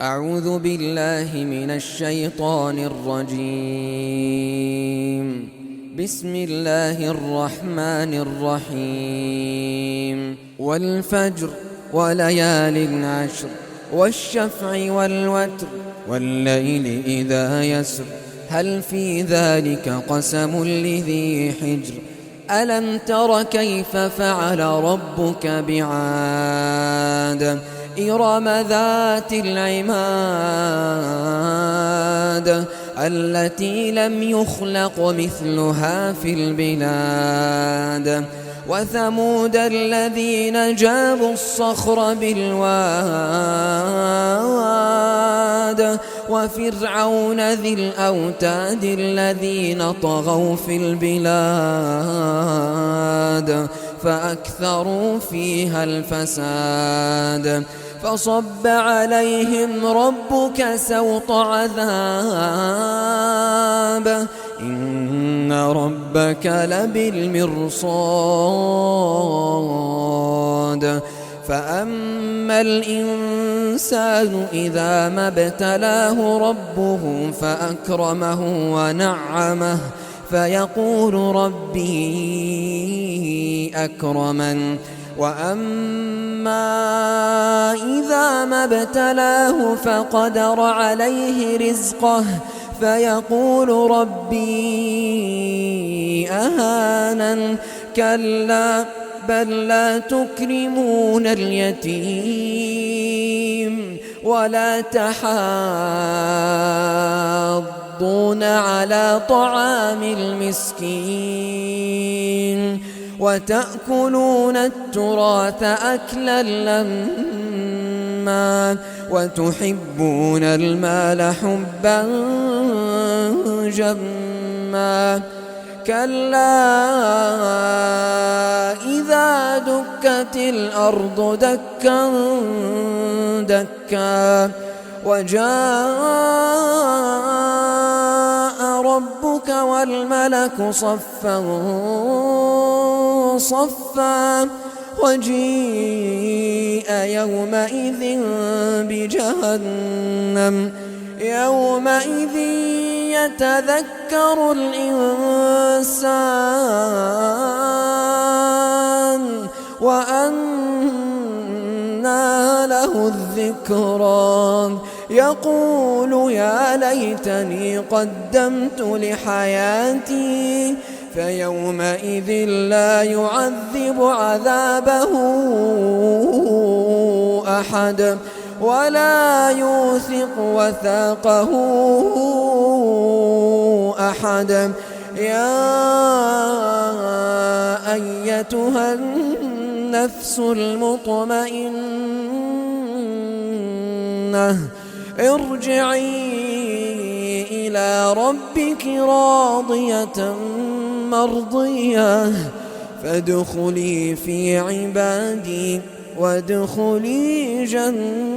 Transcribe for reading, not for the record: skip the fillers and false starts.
أعوذ بالله من الشيطان الرجيم. بسم الله الرحمن الرحيم. والفجر وليال عشر والشفع والوتر والليل إذا يسر هل في ذلك قسم لذي حجر ألم تر كيف فعل ربك بعاد إرم ذات العماد التي لم يخلق مثلها في البلاد وثمود الذين جابوا الصخر بالواد وفرعون ذي الأوتاد الذين طغوا في البلاد فأكثروا فيها الفساد فصب عليهم ربك سوط عذاب إن ربك لبالمرصاد فأما الإنسان إذا ما ابتلاه ربه فأكرمه ونعمه فيقول ربي أكرمن وأما إذا ما ابتلاه فقدر عليه رزقه فيقول ربي أهانن كلا بل لا تكرمون اليتيم ولا تحاضون على طعام المسكين وتأكلون التراث أكلا لما وتحبون المال حبا جما كلا إذا دكت الأرض دكا دكا وجاء ربك والملك صفا صفا وجيء يومئذ بجهنم يومئذ يتذكر الإنسان وأنى له الذكرى يقول يا ليتني قدمت لحياتي فيومئذ لا يعذب عذابه أحد ولا يوثق وثاقه أحد يا أيتها النفس المطمئنة ارجعي إلى ربك راضية مرضية فادخلي في عبادي وادخلي جنتي.